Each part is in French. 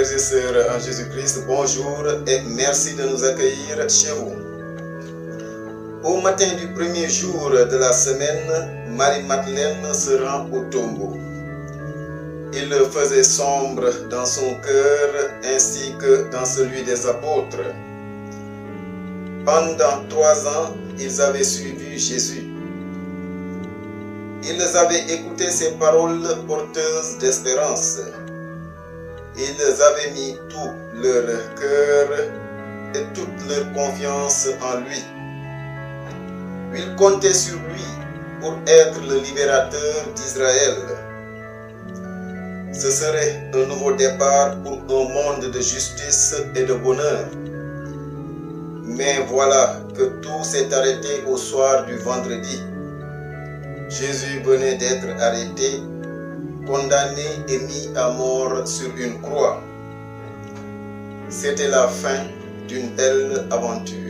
Frères et sœurs en Jésus-Christ, bonjour et merci de nous accueillir chez vous. Au matin du premier jour de la semaine, Marie-Madeleine se rend au tombeau. Il faisait sombre dans son cœur ainsi que dans celui des apôtres. Pendant 3 ans, ils avaient suivi Jésus. Ils avaient écouté ses paroles porteuses d'espérance. Ils avaient mis tout leur cœur et toute leur confiance en lui. Ils comptaient sur lui pour être le libérateur d'Israël. Ce serait un nouveau départ pour un monde de justice et de bonheur. Mais voilà que tout s'est arrêté au soir du vendredi. Jésus venait d'être arrêté, condamné et mis à mort sur une croix. C'était la fin d'une belle aventure.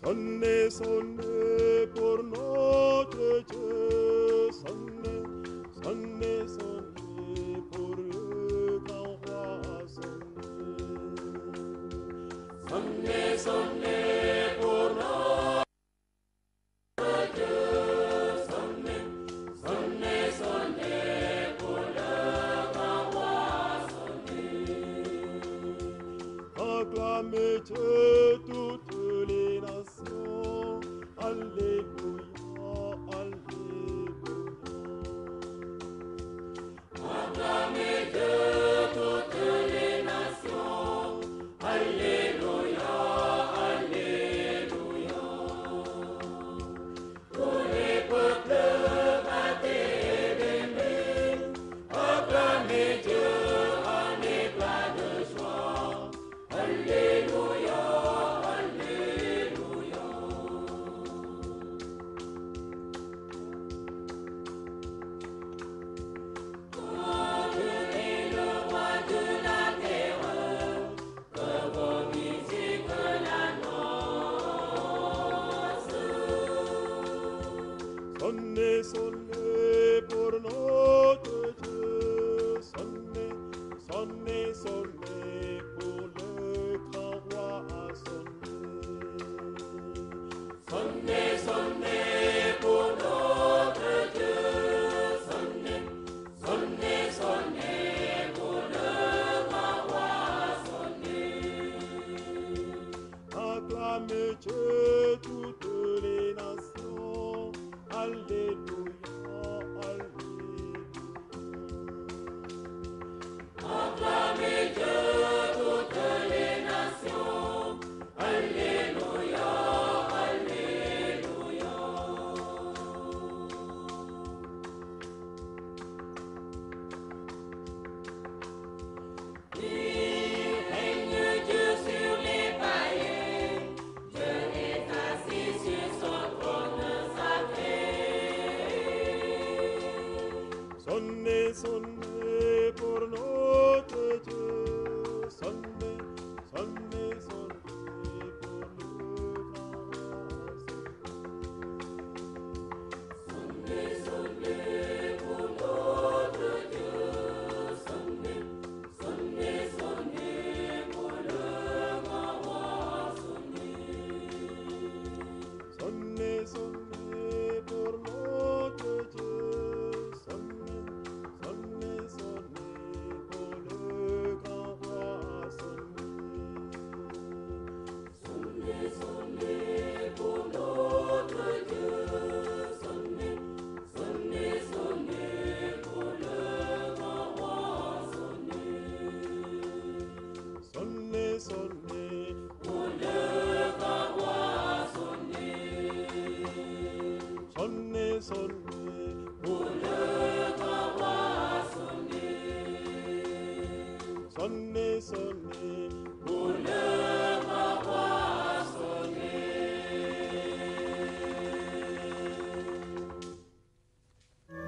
Sonnez, sonnez pour notre Dieu, sonnez, sonnez, sonnez pour le grand roi, sonnez. Sonnez, sonnez pour notre Dieu, sonnez, sonnez, sonnez pour le grand roi, sonnez. Acclamez Dieu toutes les nations, alléluia, alléluia. Acclamez Dieu toutes les nations, alléluia, alléluia. Tous les peuples battez des mains, acclamez Dieu en éclat de joie, alléluia. Sonnez, sonnez pour notre Dieu. Sonnez, sonnez, sonnez pour le grand roi. Sonnez, sonnez pour notre Dieu. Sonnez, sonnez, sonnez pour le grand roi. Sonnez, sonnez pour notre Dieu. Sonnez, sonnez, sonnez pour le grand roi. Sonnez, sonnez pour notre Dieu. Sonnez, sonnez, sonnez pour le grand roi. Sonnez, sonnez Pour le grand roi. sonnez, sonnez Pour le grand roi. sonnez, sonnez Pour le grand roi.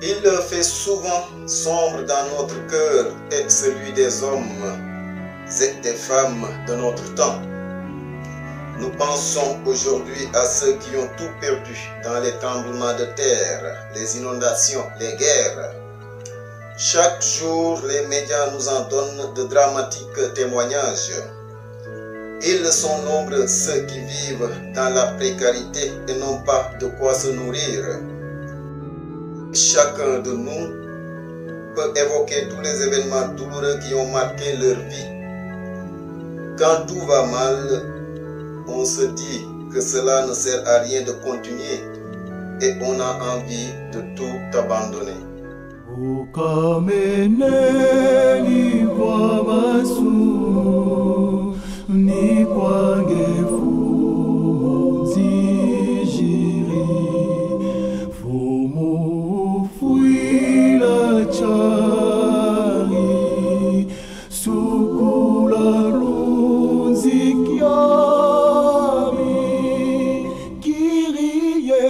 Il fait souvent sombre dans notre cœur et celui des hommes et des femmes de notre temps. Nous pensons aujourd'hui à ceux qui ont tout perdu dans les tremblements de terre, les inondations, les guerres. Chaque jour, les médias nous en donnent de dramatiques témoignages. Ils sont nombreux ceux qui vivent dans la précarité et n'ont pas de quoi se nourrir. Chacun de nous peut évoquer tous les événements douloureux qui ont marqué leur vie. Quand tout va mal, on se dit que cela ne sert à rien de continuer et on a envie de tout abandonner. Ukamene kwa basu ni kwa gefu muzijiri fumu fuila chari sukula runzikiami kiriye.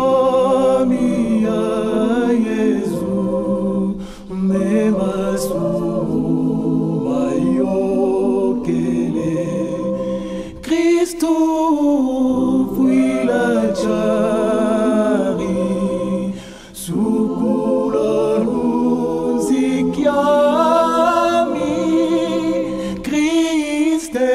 Talantimani ya Yesu mebasu mayokele Kristo fuila chari sukula lunzikiami Kriste.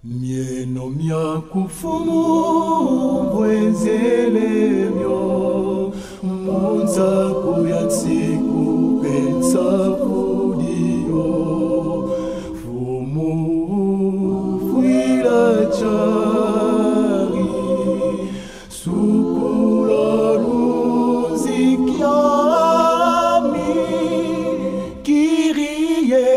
Mieno mia kufumu bwenzele myo Monza kuyatsiku pensa kudio Fumu fuila chari Sukula lunzikiami Kirie.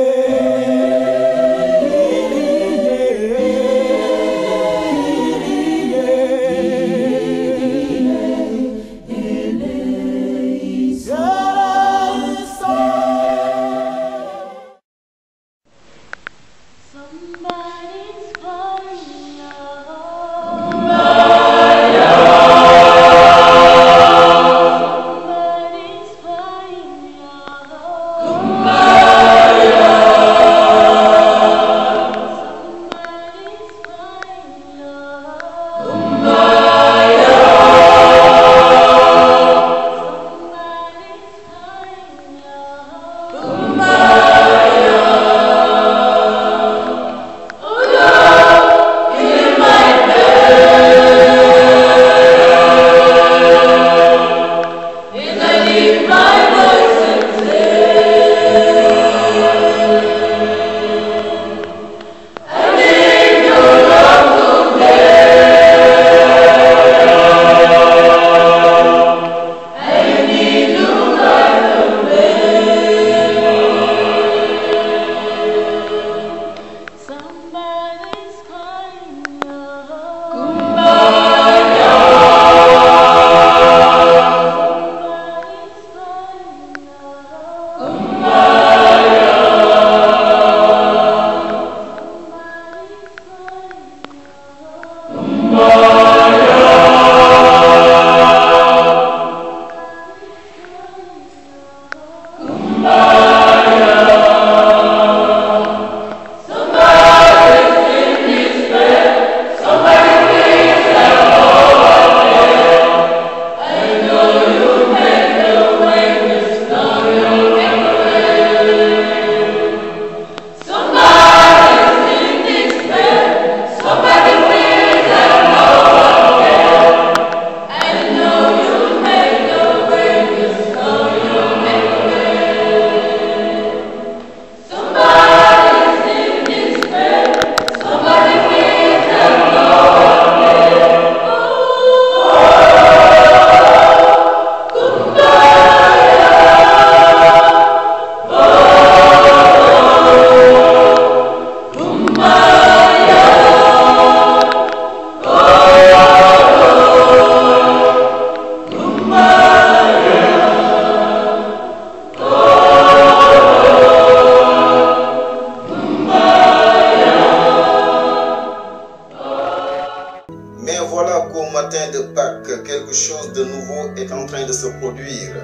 en train de se produire.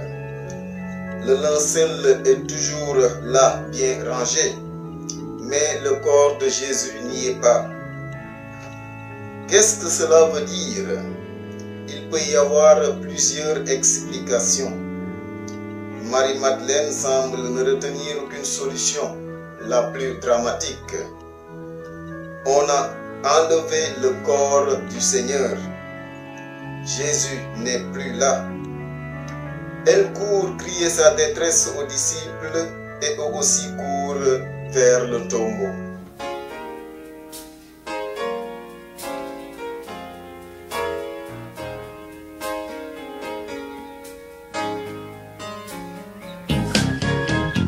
Le linceul est toujours là, bien rangé, mais le corps de Jésus n'y est pas. Qu'est-ce que cela veut dire? Il peut y avoir plusieurs explications. Marie-Madeleine semble ne retenir aucune solution, la plus dramatique. On a enlevé le corps du Seigneur. Jésus n'est plus là. Elle court crier sa détresse aux disciples et eux aussi courent vers le tombeau.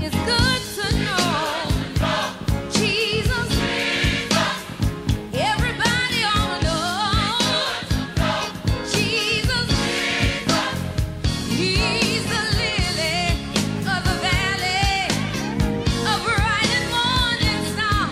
It's good to know Jesus. Everybody ought to know Jesus. He's the lily of the valley, a bright and morning star.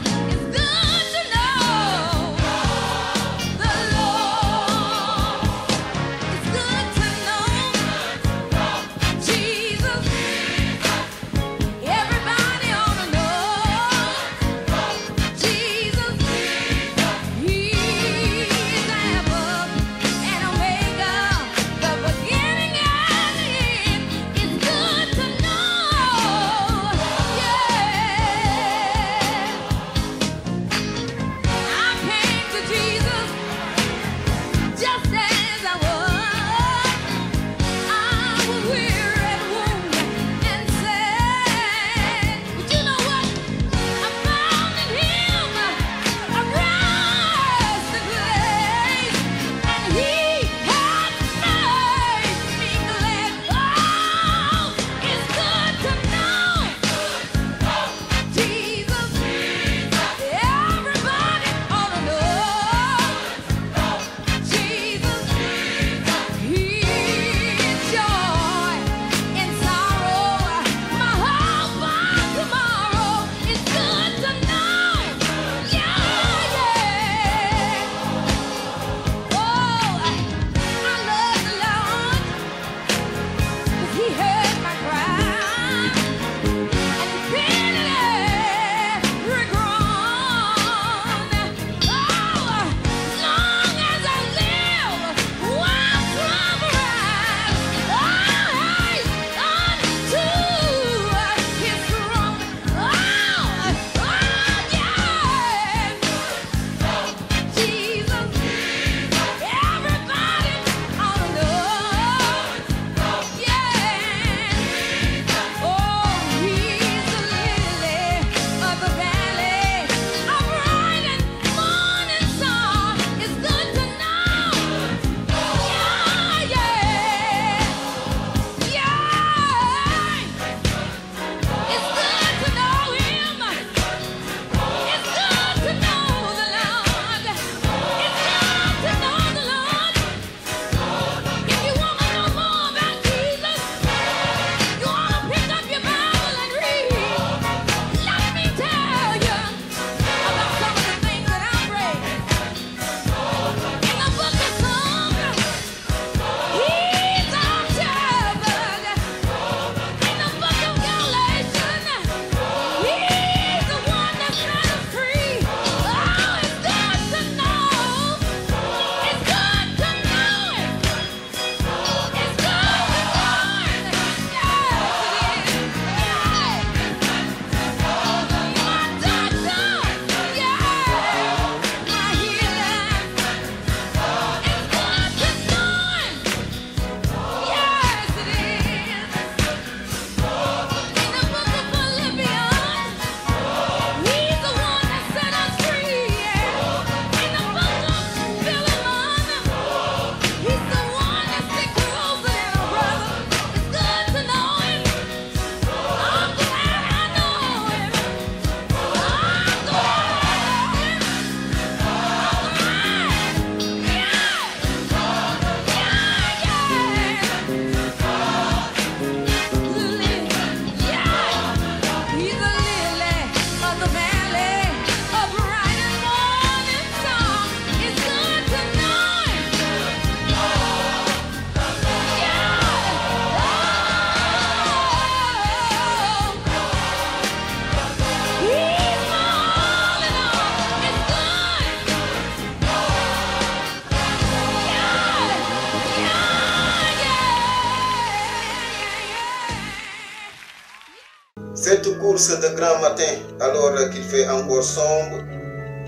Cette course de grand matin, alors qu'il fait encore sombre,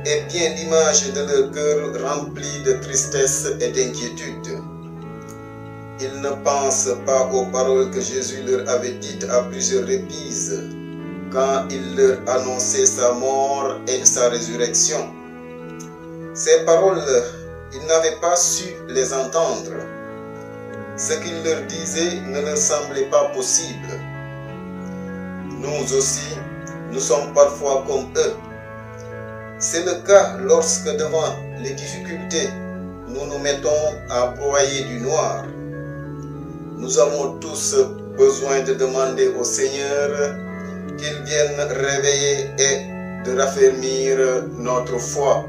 est bien l'image de leur cœur rempli de tristesse et d'inquiétude. Ils ne pensent pas aux paroles que Jésus leur avait dites à plusieurs reprises quand il leur annonçait sa mort et sa résurrection. Ces paroles, ils n'avaient pas su les entendre. Ce qu'il leur disait ne leur semblait pas possible. Nous aussi, nous sommes parfois comme eux. C'est le cas lorsque devant les difficultés, nous nous mettons à broyer du noir. Nous avons tous besoin de demander au Seigneur qu'il vienne réveiller et de raffermir notre foi.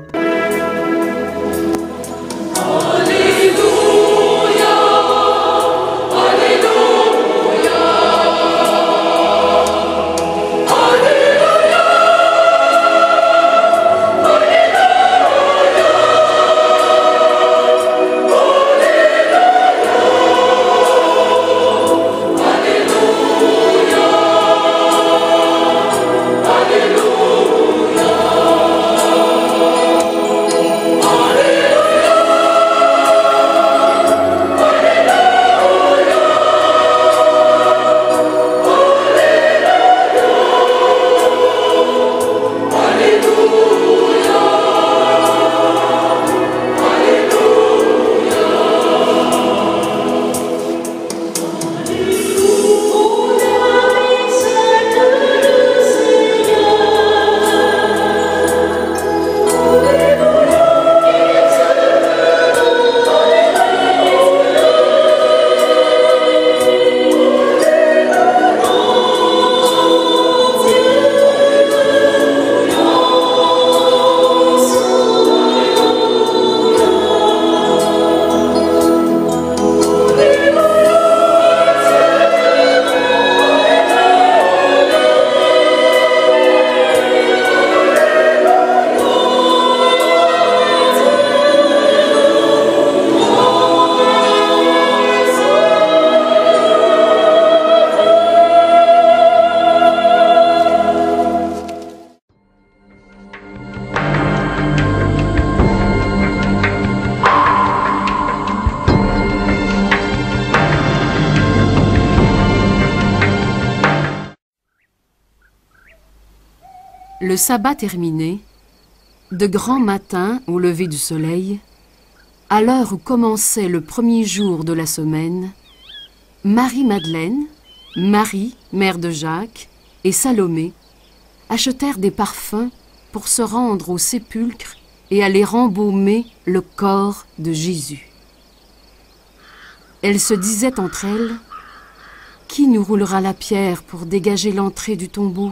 Le sabbat terminé, de grand matin au lever du soleil, à l'heure où commençait le premier jour de la semaine, Marie-Madeleine, Marie, mère de Jacques, et Salomé achetèrent des parfums pour se rendre au sépulcre et aller embaumer le corps de Jésus. Elles se disaient entre elles, « Qui nous roulera la pierre pour dégager l'entrée du tombeau ?»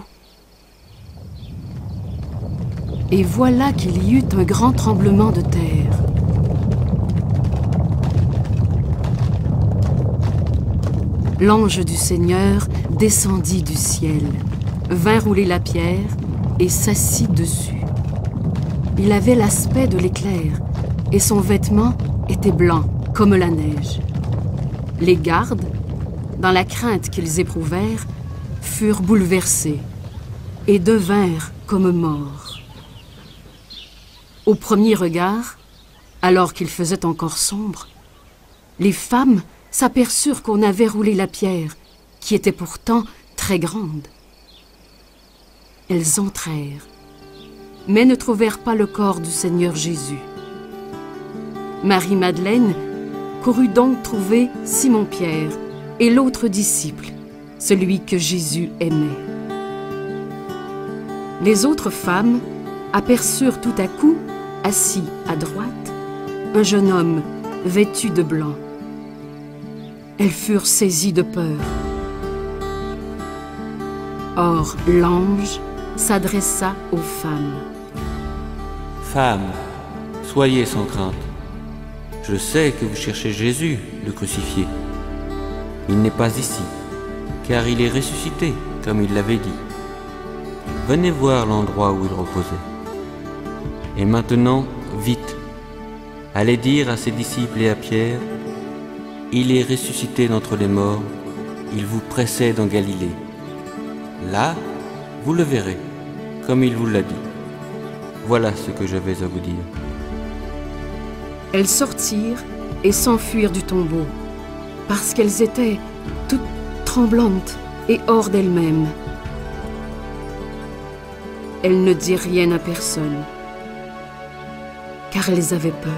Et voilà qu'il y eut un grand tremblement de terre. L'ange du Seigneur descendit du ciel, vint rouler la pierre et s'assit dessus. Il avait l'aspect de l'éclair et son vêtement était blanc comme la neige. Les gardes, dans la crainte qu'ils éprouvèrent, furent bouleversés et devinrent comme morts. Au premier regard, alors qu'il faisait encore sombre, les femmes s'aperçurent qu'on avait roulé la pierre, qui était pourtant très grande. Elles entrèrent, mais ne trouvèrent pas le corps du Seigneur Jésus. Marie-Madeleine courut donc trouver Simon-Pierre et l'autre disciple, celui que Jésus aimait. Les autres femmes aperçurent tout à coup, assis à droite, un jeune homme vêtu de blanc. Elles furent saisies de peur. Or, l'ange s'adressa aux femmes. « Femmes, soyez sans crainte. Je sais que vous cherchez Jésus, le crucifié. Il n'est pas ici, car il est ressuscité, comme il l'avait dit. Venez voir l'endroit où il reposait. Et maintenant, vite, allez dire à ses disciples et à Pierre, il est ressuscité d'entre les morts, il vous précède en Galilée. Là, Vous le verrez, comme il vous l'a dit. Voilà ce que j'avais à vous dire. Elles sortirent et s'enfuirent du tombeau, parce qu'elles étaient toutes tremblantes et hors d'elles-mêmes. Elles ne dirent rien à personne, car elles avaient peur.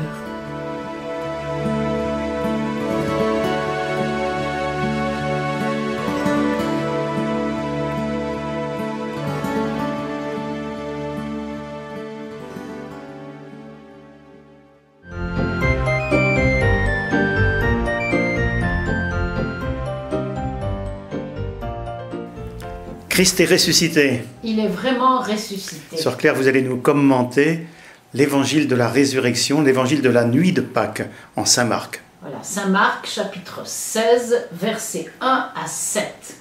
Christ est ressuscité. Il est vraiment ressuscité. Sœur Claire, vous allez nous commenter l'évangile de la résurrection, l'évangile de la nuit de Pâques en Saint Marc. Voilà, Saint Marc, chapitre 16, versets 1 à 7.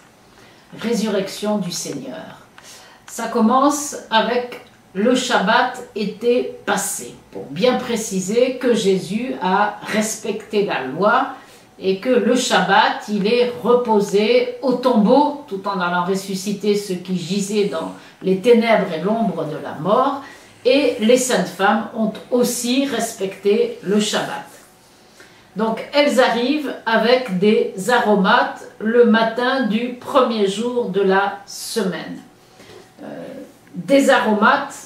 Résurrection du Seigneur. Ça commence avec le Shabbat était passé, pour bien préciser que Jésus a respecté la loi et que le Shabbat, il est reposé au tombeau, tout en allant ressusciter ceux qui gisaient dans les ténèbres et l'ombre de la mort. Et les saintes femmes ont aussi respecté le Shabbat. Donc elles arrivent avec des aromates le matin du premier jour de la semaine. Des aromates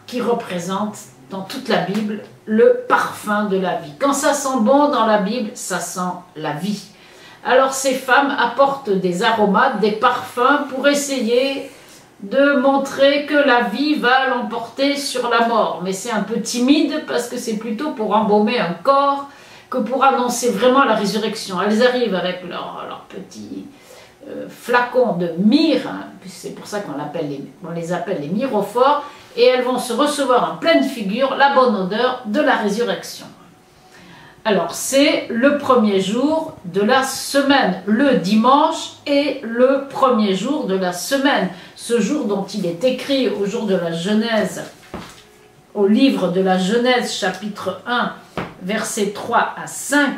qui représentent dans toute la Bible le parfum de la vie. Quand ça sent bon dans la Bible, ça sent la vie. Alors ces femmes apportent des aromates, des parfums pour essayer de montrer que la vie va l'emporter sur la mort. Mais c'est un peu timide parce que c'est plutôt pour embaumer un corps que pour annoncer vraiment la résurrection. Elles arrivent avec leur petit flacon de myrrhe, hein, c'est pour ça qu'on les appelle les myrrhophores, et elles vont se recevoir en pleine figure la bonne odeur de la résurrection. Alors c'est le premier jour de la semaine, le dimanche est le premier jour de la semaine, ce jour dont il est écrit au jour de la Genèse, au livre de la Genèse chapitre 1, versets 3 à 5.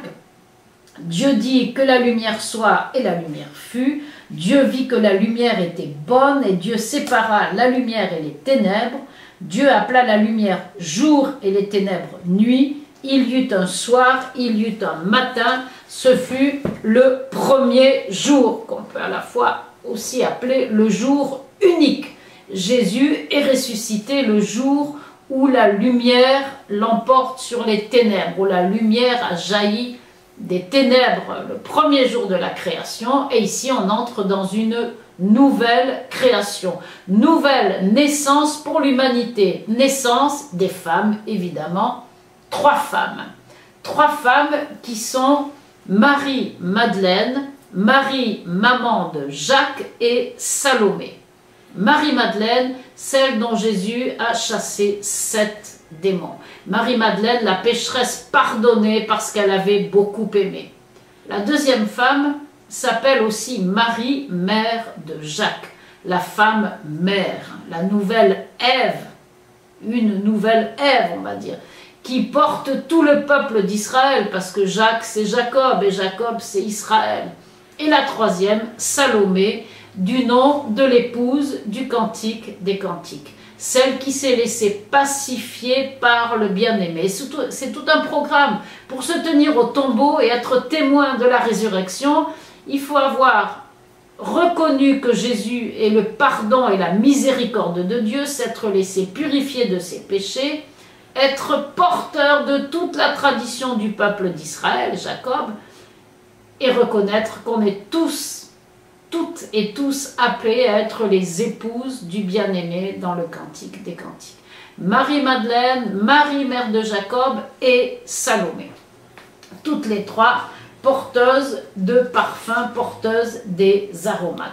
Dieu dit que la lumière soit et la lumière fut. Dieu vit que la lumière était bonne et Dieu sépara la lumière et les ténèbres. Dieu appela la lumière jour et les ténèbres nuit. Il y eut un soir, il y eut un matin. Ce fut le premier jour, qu'on peut à la fois aussi appeler le jour unique. Jésus est ressuscité le jour où la lumière l'emporte sur les ténèbres, où la lumière a jailli des ténèbres, le premier jour de la création, et ici on entre dans une nouvelle création, nouvelle naissance pour l'humanité, naissance des femmes évidemment, trois femmes qui sont Marie-Madeleine, Marie maman de Jacques et Salomé. Marie-Madeleine, celle dont Jésus a chassé 7 démons. Marie-Madeleine, la pécheresse pardonnée parce qu'elle avait beaucoup aimé. La deuxième femme s'appelle aussi Marie, mère de Jacques, la femme mère, la nouvelle Ève, une nouvelle Ève on va dire, qui porte tout le peuple d'Israël parce que Jacques c'est Jacob et Jacob c'est Israël. Et la troisième, Salomé, du nom de l'épouse du Cantique des Cantiques. Celle qui s'est laissée pacifier par le bien-aimé. C'est tout un programme. Pour se tenir au tombeau et être témoin de la résurrection, il faut avoir reconnu que Jésus est le pardon et la miséricorde de Dieu, s'être laissé purifier de ses péchés, être porteur de toute la tradition du peuple d'Israël, Jacob, et reconnaître qu'on est toutes et tous appelés à être les épouses du bien-aimé dans le Cantique des Cantiques. Marie-Madeleine, Marie mère de Jacob et Salomé. Toutes les trois porteuses de parfums, porteuses des aromates.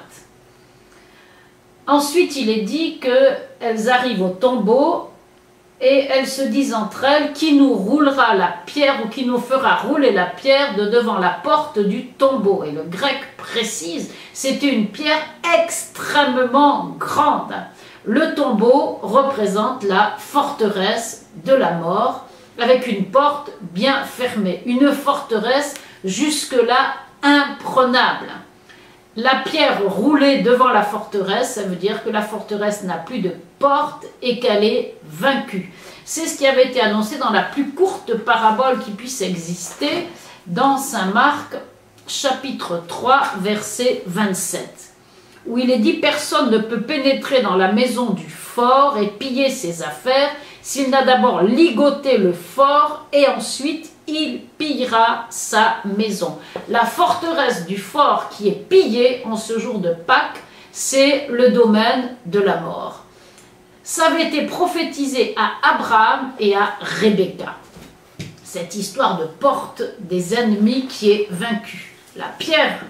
Ensuite, il est dit qu'elles arrivent au tombeau et elles se disent entre elles, qui nous roulera la pierre ou qui nous fera rouler la pierre de devant la porte du tombeau. Et le grec précise, c'était une pierre extrêmement grande. Le tombeau représente la forteresse de la mort, avec une porte bien fermée, une forteresse jusque-là imprenable. La pierre roulée devant la forteresse, ça veut dire que la forteresse n'a plus de porte et qu'elle est vaincue. C'est ce qui avait été annoncé dans la plus courte parabole qui puisse exister dans Saint Marc, chapitre 3, verset 27, où il est dit « Personne ne peut pénétrer dans la maison du fort et piller ses affaires s'il n'a d'abord ligoté le fort et ensuite il pillera sa maison. » La forteresse du fort qui est pillée en ce jour de Pâques, c'est le domaine de la mort. Ça avait été prophétisé à Abraham et à Rebecca. Cette histoire de porte des ennemis qui est vaincue. La pierre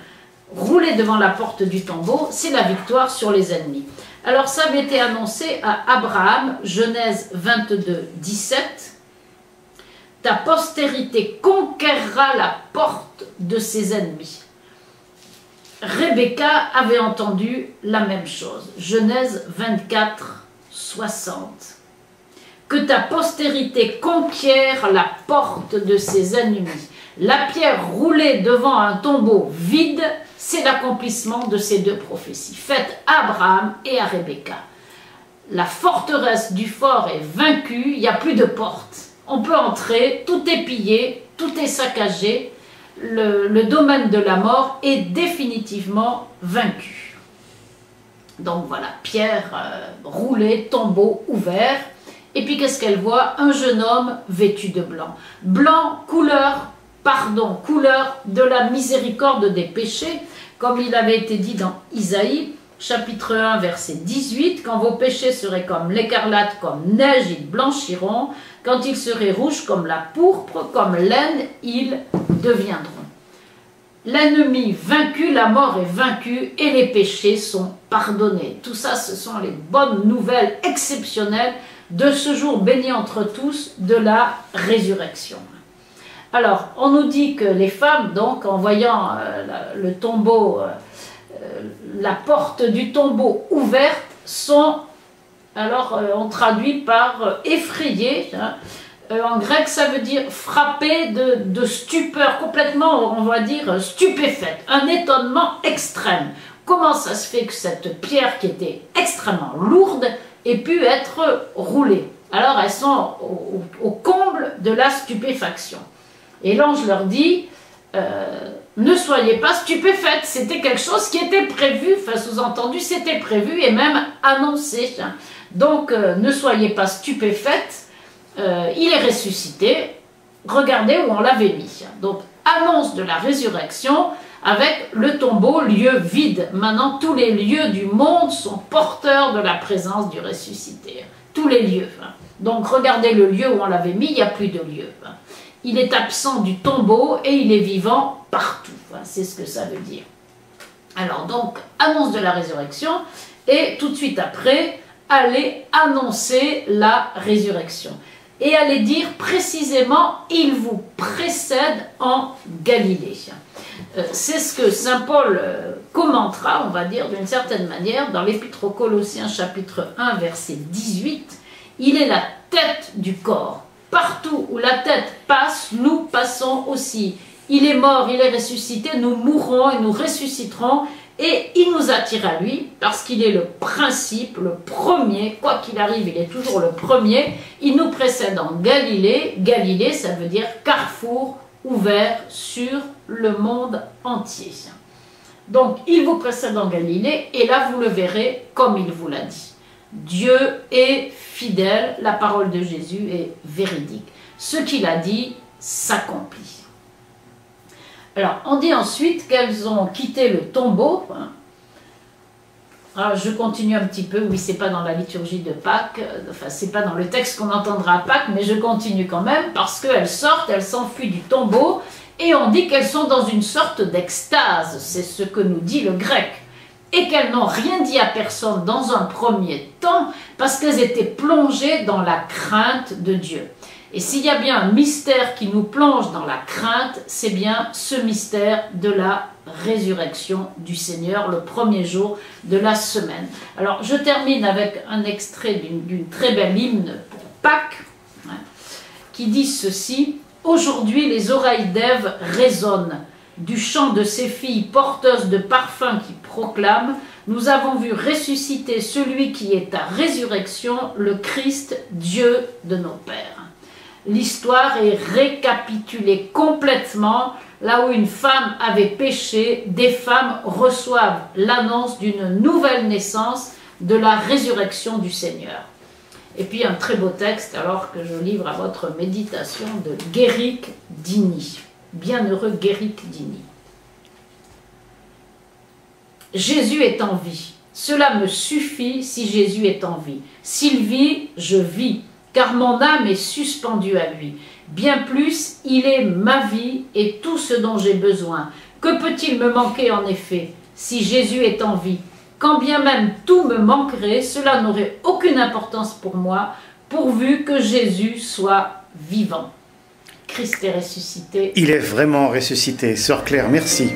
roulée devant la porte du tombeau, c'est la victoire sur les ennemis. Alors ça avait été annoncé à Abraham, Genèse 22, 17. Ta postérité conquérera la porte de ses ennemis. Rebecca avait entendu la même chose. Genèse 24, 60. Que ta postérité conquiert la porte de ses ennemis. La pierre roulée devant un tombeau vide, c'est l'accomplissement de ces deux prophéties, faites à Abraham et à Rebecca. La forteresse du fort est vaincue, il n'y a plus de porte. On peut entrer, tout est pillé, tout est saccagé. Le domaine de la mort est définitivement vaincu. Donc voilà, pierre roulée, tombeau ouvert. Et puis qu'est-ce qu'elle voit? Un jeune homme vêtu de blanc. Blanc, couleur de la miséricorde des péchés, comme il avait été dit dans Isaïe, chapitre 1, verset 18, « Quand vos péchés seraient comme l'écarlate, comme neige, ils blanchiront. Quand ils seraient rouges comme la pourpre, comme laine, ils deviendront. » L'ennemi vaincu, la mort est vaincue et les péchés sont pardonnés. Tout ça, ce sont les bonnes nouvelles exceptionnelles de ce jour béni entre tous de la résurrection. Alors, on nous dit que les femmes, donc, en voyant le tombeau, la porte du tombeau ouverte, sont, alors on traduit par effrayées, hein. En grec, ça veut dire frappées de stupeur, complètement, on va dire, stupéfaites, un étonnement extrême. Comment ça se fait que cette pierre qui était extrêmement lourde ait pu être roulée? Alors elles sont au comble de la stupéfaction. Et l'ange leur dit, ne soyez pas stupéfaites, c'était quelque chose qui était prévu, enfin sous-entendu, c'était prévu et même annoncé. Donc ne soyez pas stupéfaites, il est ressuscité, regardez où on l'avait mis. Donc annonce de la résurrection avec le tombeau, lieu vide. Maintenant tous les lieux du monde sont porteurs de la présence du ressuscité. Tous les lieux. Donc regardez le lieu où on l'avait mis, il n'y a plus de lieu. Il est absent du tombeau et il est vivant partout. C'est ce que ça veut dire. Alors donc, annonce de la résurrection et tout de suite après, allez annoncer la résurrection. Et allez dire précisément, il vous précède en Galilée. C'est ce que saint Paul commentera, on va dire d'une certaine manière, dans l'Épître aux Colossiens chapitre 1 verset 18. Il est la tête du corps. Partout où la tête passe, nous passons aussi. Il est mort, il est ressuscité, nous mourrons et nous ressusciterons. Et il nous attire à lui parce qu'il est le principe, le premier. Quoi qu'il arrive, il est toujours le premier. Il nous précède en Galilée. Galilée, ça veut dire carrefour ouvert sur le monde entier. Donc, il vous précède en Galilée et là, vous le verrez comme il vous l'a dit. Dieu est fidèle, la parole de Jésus est véridique. Ce qu'il a dit s'accomplit. Alors, on dit ensuite qu'elles ont quitté le tombeau. Alors, je continue un petit peu, oui, c'est pas dans la liturgie de Pâques, enfin, c'est pas dans le texte qu'on entendra à Pâques, mais je continue quand même, parce qu'elles sortent, elles s'enfuient du tombeau, et on dit qu'elles sont dans une sorte d'extase, c'est ce que nous dit le grec. Et qu'elles n'ont rien dit à personne dans un premier temps parce qu'elles étaient plongées dans la crainte de Dieu. Et s'il y a bien un mystère qui nous plonge dans la crainte, c'est bien ce mystère de la résurrection du Seigneur, le premier jour de la semaine. Alors je termine avec un extrait d'une très belle hymne pour Pâques, hein, qui dit ceci: « Aujourd'hui les oreilles d'Ève résonnent du chant de ces filles porteuses de parfums qui proclame, nous avons vu ressusciter celui qui est à résurrection, le Christ, Dieu de nos pères. L'histoire est récapitulée complètement. Là où une femme avait péché, des femmes reçoivent l'annonce d'une nouvelle naissance, de la résurrection du Seigneur. Et puis un très beau texte, alors que je livre à votre méditation, de Guéric Dini. Bienheureux Guéric Dini. Jésus est en vie. Cela me suffit si Jésus est en vie. S'il vit, je vis, car mon âme est suspendue à lui. Bien plus, il est ma vie et tout ce dont j'ai besoin. Que peut-il me manquer en effet, si Jésus est en vie? Quand bien même tout me manquerait, cela n'aurait aucune importance pour moi, pourvu que Jésus soit vivant. Christ est ressuscité. Il est vraiment ressuscité. Sœur Claire, merci.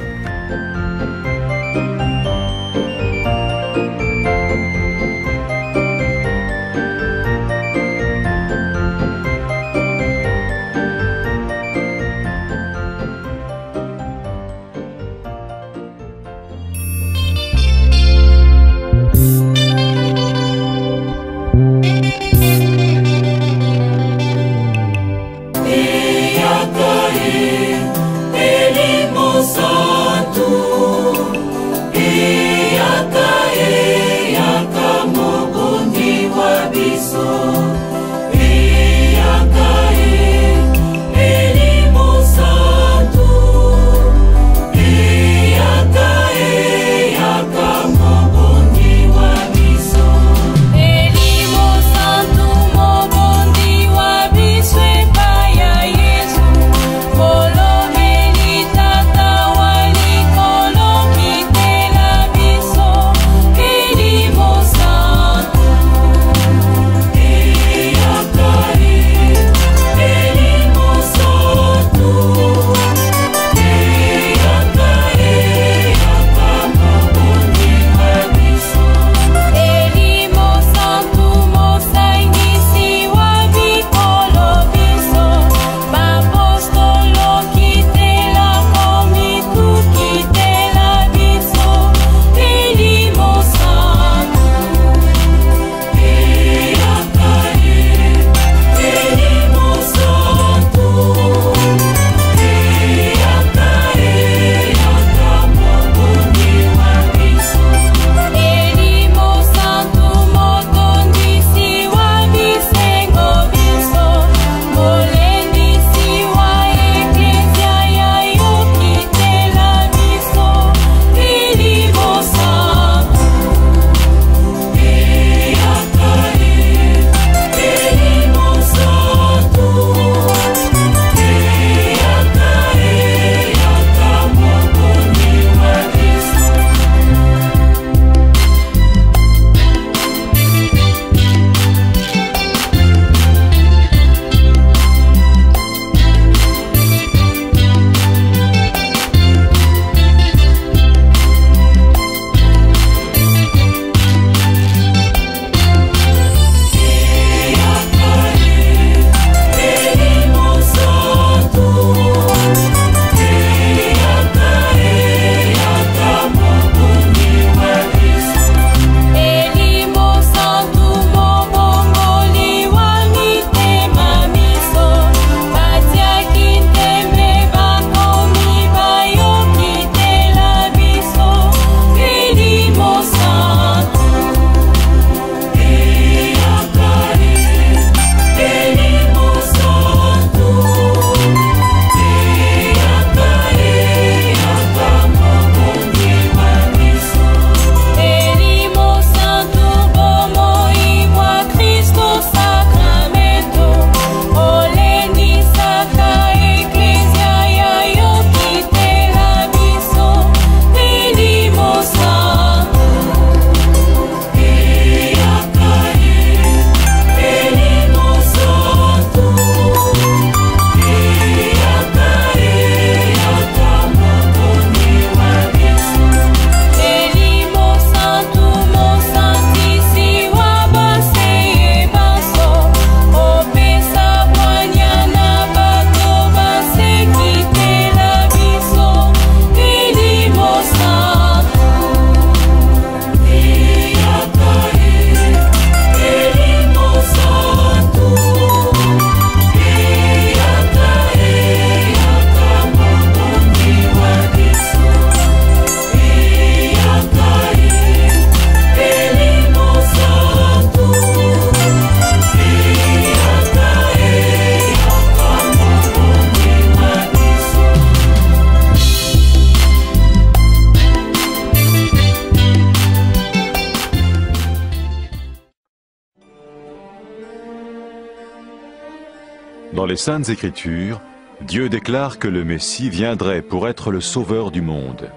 Dans les Saintes Écritures, Dieu déclare que le Messie viendrait pour être le sauveur du monde.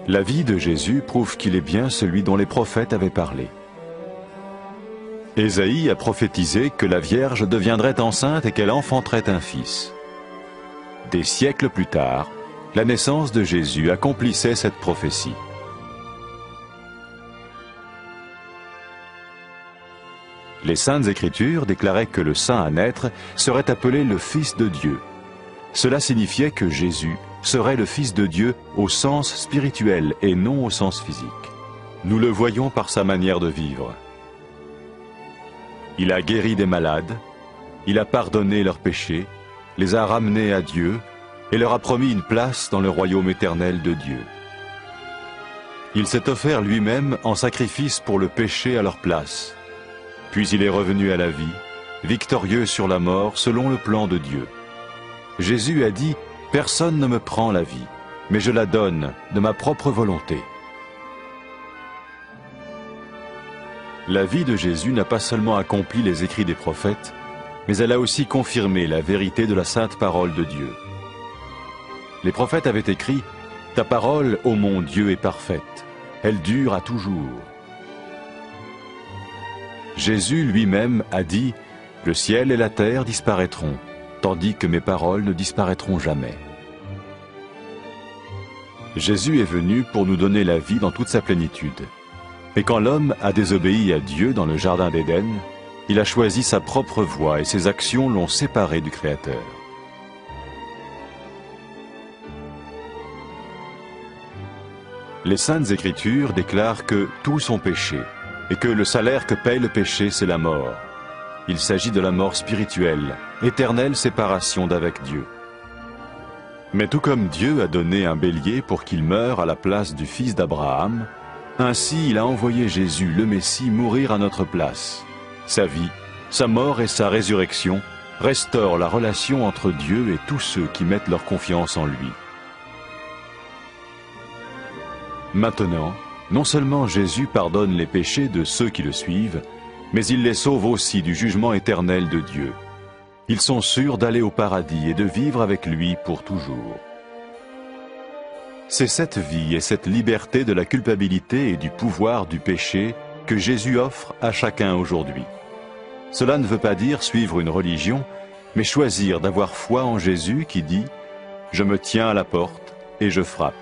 La vie de Jésus prouve qu'il est bien celui dont les prophètes avaient parlé. Ésaïe a prophétisé que la Vierge deviendrait enceinte et qu'elle enfanterait un fils. Des siècles plus tard, la naissance de Jésus accomplissait cette prophétie. Les Saintes Écritures déclaraient que le saint à naître serait appelé le Fils de Dieu. Cela signifiait que Jésus serait le Fils de Dieu au sens spirituel et non au sens physique. Nous le voyons par sa manière de vivre. Il a guéri des malades, il a pardonné leurs péchés, les a ramenés à Dieu et leur a promis une place dans le royaume éternel de Dieu. Il s'est offert lui-même en sacrifice pour le péché à leur place. Puis il est revenu à la vie, victorieux sur la mort selon le plan de Dieu. Jésus a dit « Personne ne me prend la vie, mais je la donne de ma propre volonté. » La vie de Jésus n'a pas seulement accompli les écrits des prophètes, mais elle a aussi confirmé la vérité de la sainte parole de Dieu. Les prophètes avaient écrit « Ta parole, ô mon Dieu, est parfaite, elle dure à toujours. » Jésus lui-même a dit « Le ciel et la terre disparaîtront, tandis que mes paroles ne disparaîtront jamais. » Jésus est venu pour nous donner la vie dans toute sa plénitude. Et quand l'homme a désobéi à Dieu dans le jardin d'Éden, il a choisi sa propre voie et ses actions l'ont séparé du Créateur. Les Saintes Écritures déclarent que tous sont péchés et que le salaire que paye le péché, c'est la mort. Il s'agit de la mort spirituelle, éternelle séparation d'avec Dieu. Mais tout comme Dieu a donné un bélier pour qu'il meure à la place du fils d'Abraham, ainsi il a envoyé Jésus, le Messie, mourir à notre place. Sa vie, sa mort et sa résurrection restaurent la relation entre Dieu et tous ceux qui mettent leur confiance en lui. Maintenant, non seulement Jésus pardonne les péchés de ceux qui le suivent, mais il les sauve aussi du jugement éternel de Dieu. Ils sont sûrs d'aller au paradis et de vivre avec lui pour toujours. C'est cette vie et cette liberté de la culpabilité et du pouvoir du péché que Jésus offre à chacun aujourd'hui. Cela ne veut pas dire suivre une religion, mais choisir d'avoir foi en Jésus qui dit « Je me tiens à la porte et je frappe.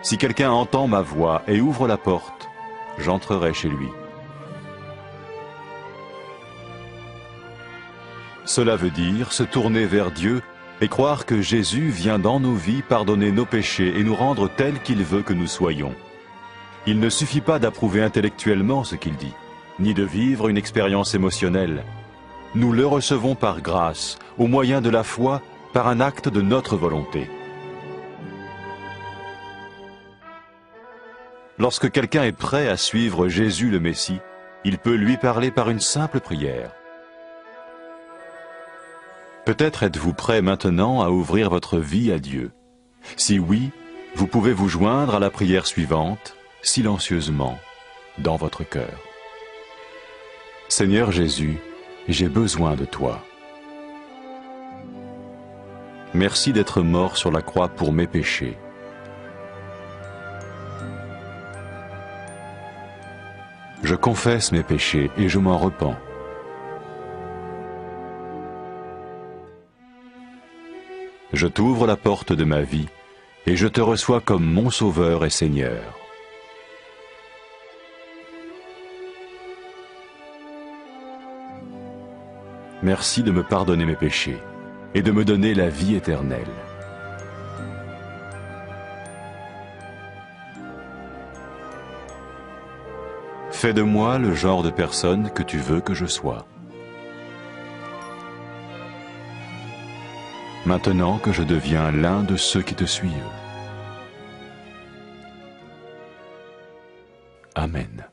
Si quelqu'un entend ma voix et ouvre la porte, j'entrerai chez lui. » Cela veut dire se tourner vers Dieu et croire que Jésus vient dans nos vies pardonner nos péchés et nous rendre tels qu'il veut que nous soyons. Il ne suffit pas d'approuver intellectuellement ce qu'il dit, ni de vivre une expérience émotionnelle. Nous le recevons par grâce, au moyen de la foi, par un acte de notre volonté. Lorsque quelqu'un est prêt à suivre Jésus le Messie, il peut lui parler par une simple prière. Peut-être êtes-vous prêt maintenant à ouvrir votre vie à Dieu. Si oui, vous pouvez vous joindre à la prière suivante, silencieusement, dans votre cœur. Seigneur Jésus, j'ai besoin de toi. Merci d'être mort sur la croix pour mes péchés. Je confesse mes péchés et je m'en repens. Je t'ouvre la porte de ma vie et je te reçois comme mon Sauveur et Seigneur. Merci de me pardonner mes péchés et de me donner la vie éternelle. Fais de moi le genre de personne que tu veux que je sois. Maintenant que je deviens l'un de ceux qui te suivent. Amen.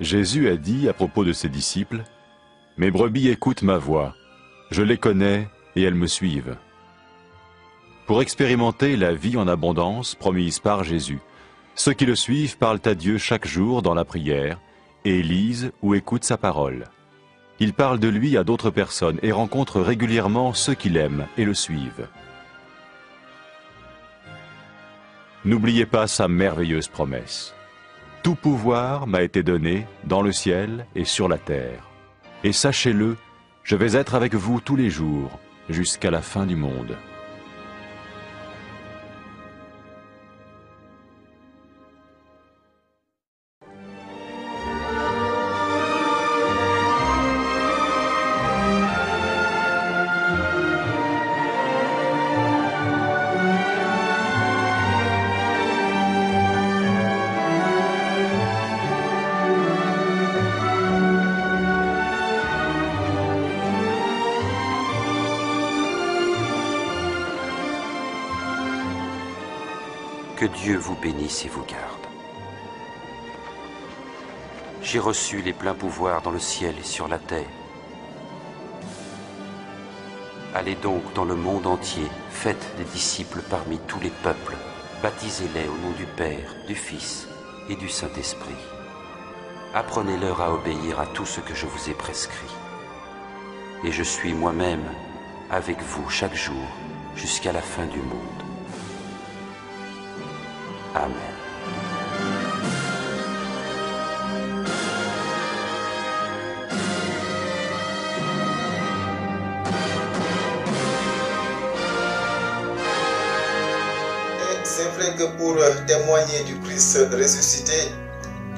Jésus a dit à propos de ses disciples, « Mes brebis écoutent ma voix, je les connais et elles me suivent. » Pour expérimenter la vie en abondance promise par Jésus, Ceux qui le suivent parlent à Dieu chaque jour dans la prière et lisent ou écoutent sa parole. Ils parlent de lui à d'autres personnes et rencontrent régulièrement ceux qui l'aiment et le suivent. N'oubliez pas sa merveilleuse promesse. Tout pouvoir m'a été donné dans le ciel et sur la terre. Et sachez-le, je vais être avec vous tous les jours, jusqu'à la fin du monde. Que Dieu vous bénisse et vous garde. J'ai reçu les pleins pouvoirs dans le ciel et sur la terre. Allez donc dans le monde entier, faites des disciples parmi tous les peuples, baptisez-les au nom du Père, du Fils et du Saint-Esprit. Apprenez-leur à obéir à tout ce que je vous ai prescrit. Et je suis moi-même avec vous chaque jour jusqu'à la fin du monde. Amen. C'est vrai que pour témoigner du Christ ressuscité,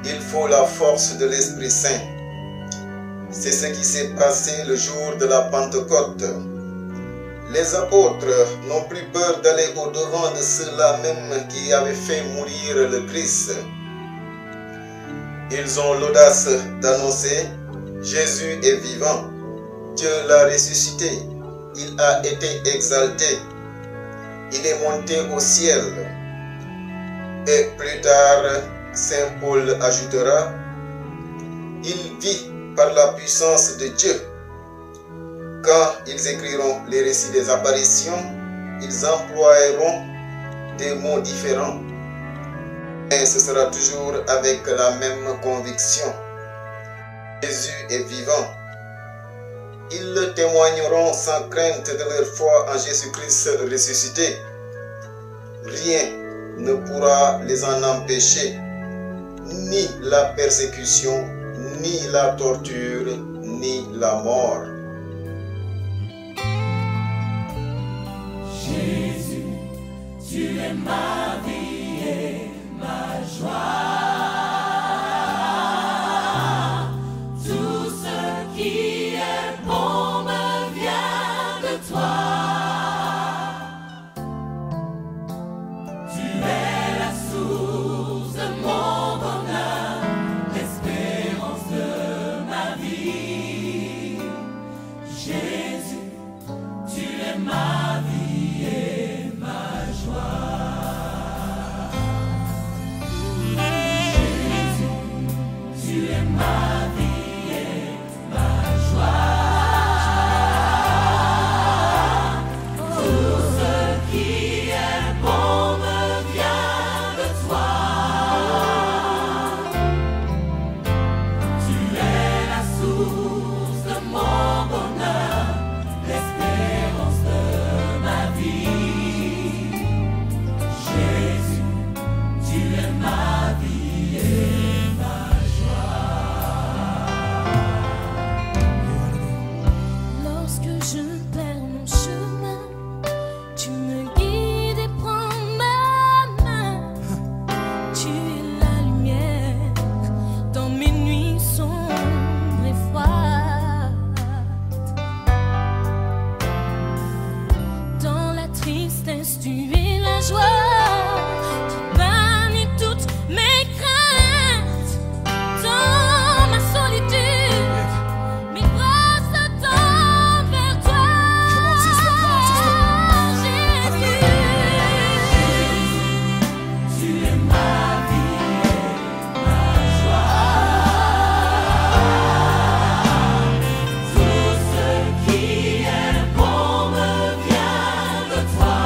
il faut la force de l'Esprit Saint. C'est ce qui s'est passé le jour de la Pentecôte. Les apôtres n'ont plus peur d'aller au-devant de ceux-là même qui avaient fait mourir le Christ. Ils ont l'audace d'annoncer « Jésus est vivant, Dieu l'a ressuscité, il a été exalté, il est monté au ciel. » Et plus tard, Saint Paul ajoutera « Il vit par la puissance de Dieu. » Quand ils écriront les récits des apparitions, ils emploieront des mots différents. Mais ce sera toujours avec la même conviction. Jésus est vivant. Ils le témoigneront sans crainte de leur foi en Jésus-Christ ressuscité. Rien ne pourra les en empêcher, ni la persécution, ni la torture, ni la mort. Jésus, tu es ma vie et ma joie. Tout ce qui est bon me vient de toi. Tu es la source de mon bonheur, l'espérance de ma vie. Jésus, tu es ma vie et ma joie. Jésus, tu es ma vie et ma joie. Tout ce qui est bon me vient de toi. Tu es la source de mon bonheur, l'espérance de ma vie. Jésus, tu es ma vie et ma joie. Lorsque je perds mon chemin, tu me guides et prends ma main. Tu es la lumière dans mes nuits sombres et froides. Dans la tristesse, tu es la joie qui bannit toutes mes craintes. Dans ma solitude, mes bras se tendent vers toi. Jésus, Tu es ma vie et ma joie. Tout ce qui est bon me vient de toi.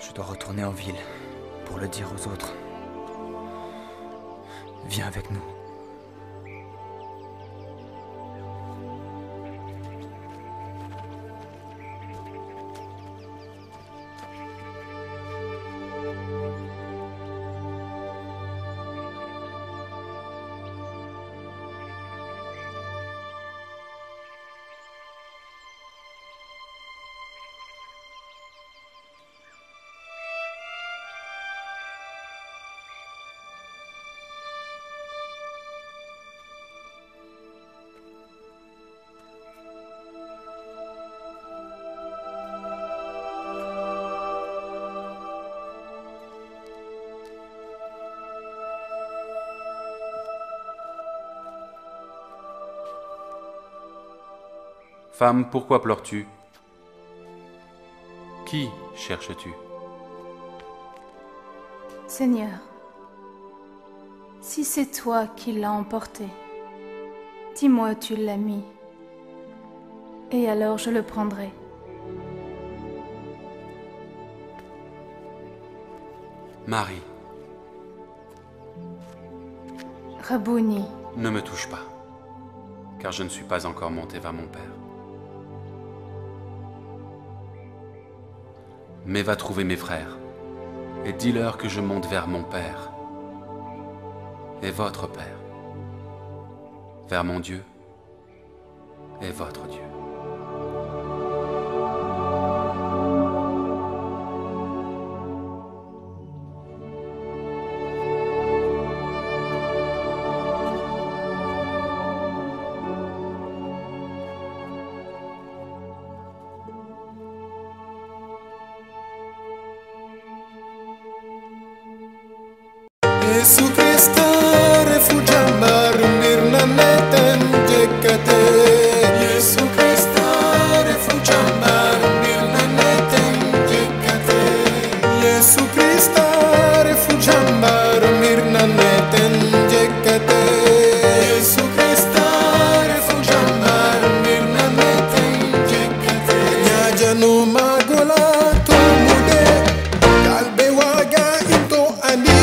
Je dois retourner en ville pour le dire aux autres. Viens avec nous. Femme, pourquoi pleures-tu? Qui cherches-tu? Seigneur, si c'est toi qui l'as emporté, dis-moi où tu l'as mis, et alors je le prendrai. Marie, Rabouni, ne me touche pas, car je ne suis pas encore monté vers mon Père. Mais va trouver mes frères, et dis-leur que je monte vers mon Père et votre Père, vers mon Dieu et votre Dieu. Yesu Krista refugiambar mirnaneten jekate. Yesu Krista refugiambar mirnaneten jekate. Yesu Krista refugiambar mirnaneten jekate. Yesu Krista refugiambar mirnaneten jekate. Nyajanu magola tumude kalbe waga into ani.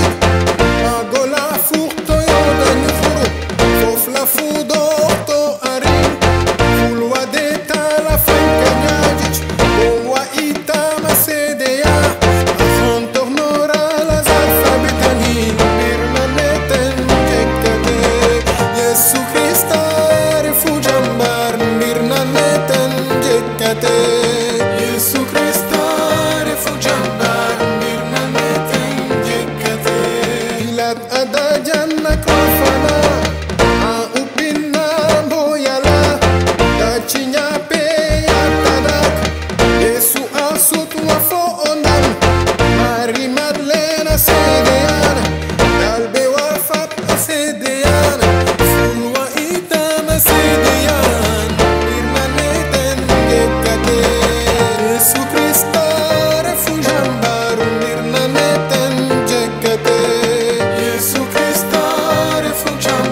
Magola furto yoda ni furu, fofla fudo to ari, fulwa deta la fenka nyajich, bomwa ita masedea, afon tornora la zarfa betani, mirmaneten jekate. Yesu Krista refugiambar, mirmaneten jekate. Yesu Krista refugiambar, mirmaneten jekate. Pilat ada janna krofana a upina boyala dachinya pe atadak Yesu asut wafo ondan Mari Madlena sedeana dalbe wafat sedeana fulwa itama sedeana mirmaneten gekate Yesu Krista refugiambar mirmaneten jekate Yesu Krista refugiambar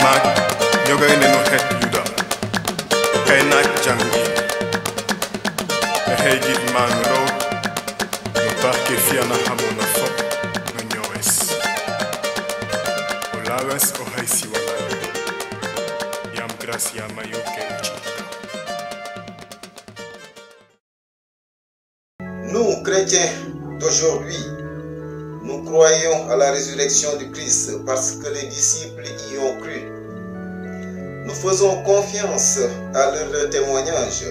mag ñogay nenu xet yuda kay naaj jangi e xey gid man roog no baax ke fiyana xamona fop no ñoowes o laawes o xay siwanan yam grâce ya mayu ke i ci'ta. Nous, chrétiens d'aujourd'hui, nous croyons à la résurrection du Christ parce que les disciples y ont cru. Nous faisons confiance à leur témoignage.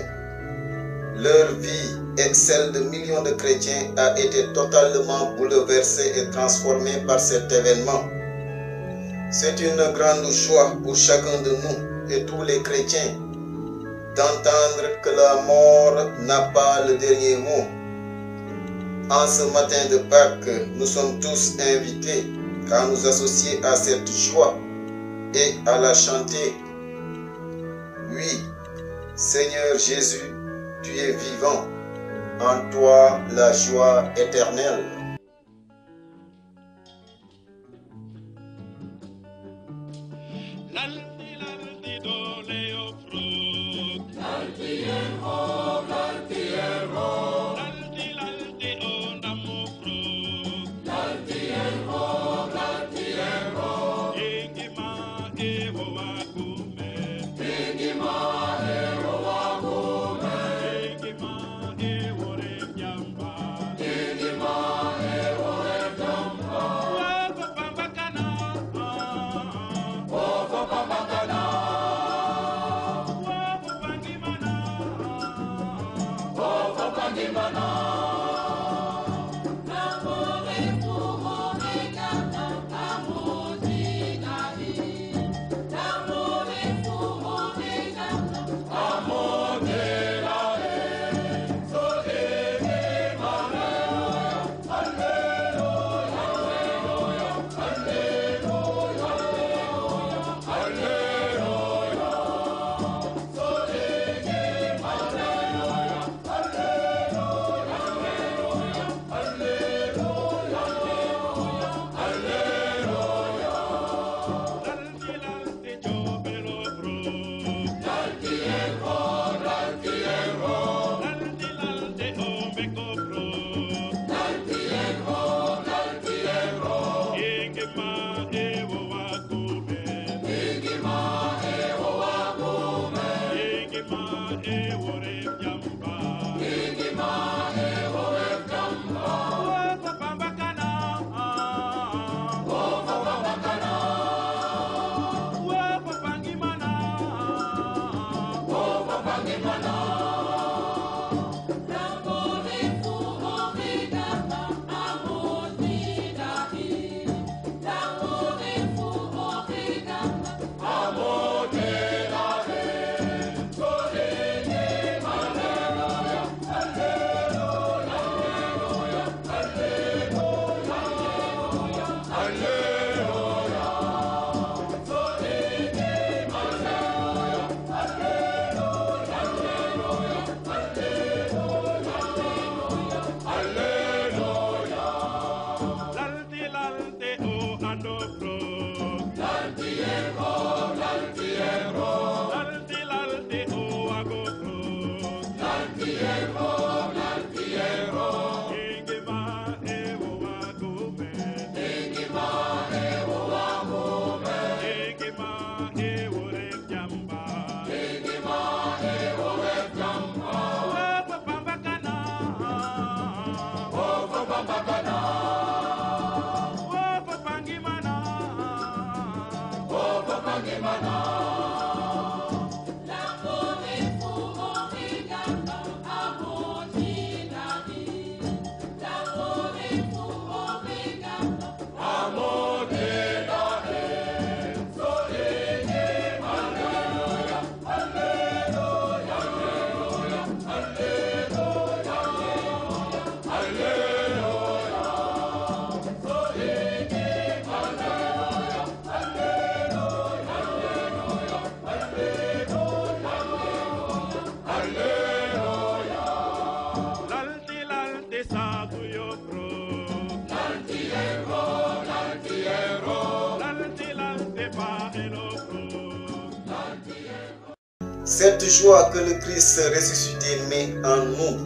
Leur vie et celle de millions de chrétiens a été totalement bouleversée et transformée par cet événement. C'est une grande joie pour chacun de nous et tous les chrétiens d'entendre que la mort n'a pas le dernier mot. En ce matin de Pâques, nous sommes tous invités à nous associer à cette joie et à la chanter. Oui, Seigneur Jésus, tu es vivant, en toi la joie éternelle. Cette joie que le Christ ressuscité met en nous,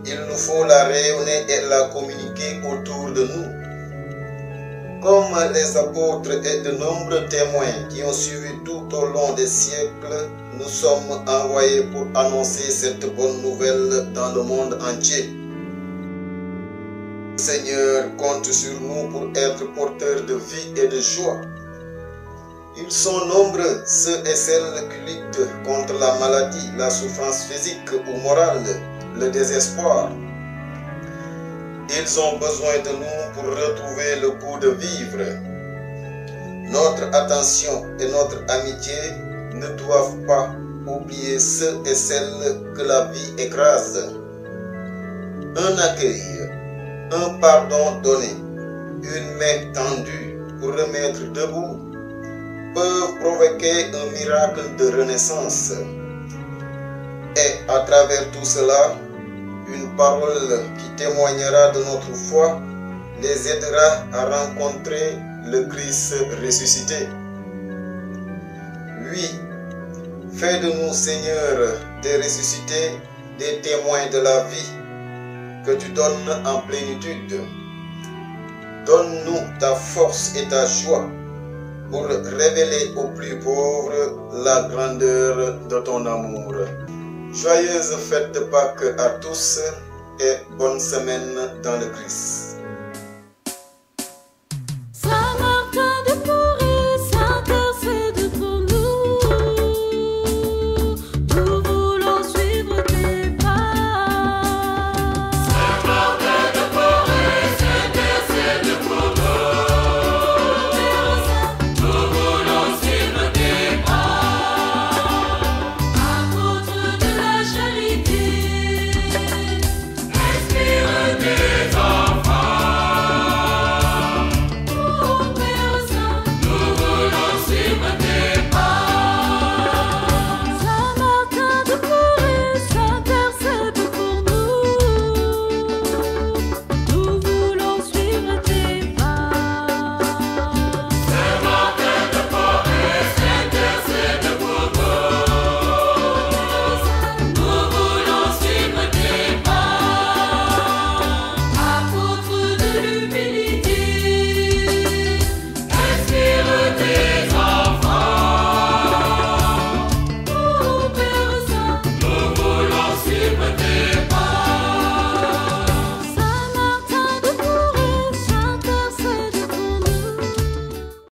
il nous faut la rayonner et la communiquer autour de nous. Comme les apôtres et de nombreux témoins qui ont suivi tout au long des siècles, nous sommes envoyés pour annoncer cette bonne nouvelle dans le monde entier. Le Seigneur compte sur nous pour être porteurs de vie et de joie. Ils sont nombreux, ceux et celles qui luttent contre la maladie, la souffrance physique ou morale, le désespoir. Ils ont besoin de nous pour retrouver le goût de vivre. Notre attention et notre amitié ne doivent pas oublier ceux et celles que la vie écrase. Un accueil, un pardon donné, une main tendue pour remettre debout peuvent provoquer un miracle de renaissance. Et à travers tout cela, une parole qui témoignera de notre foi les aidera à rencontrer le Christ ressuscité. Oui, fais de nous, Seigneur, des ressuscités, des témoins de la vie que tu donnes en plénitude. Donne-nous ta force et ta joie pour révéler aux plus pauvres la grandeur de ton amour. Joyeuse fête de Pâques à tous et bonne semaine dans le Christ.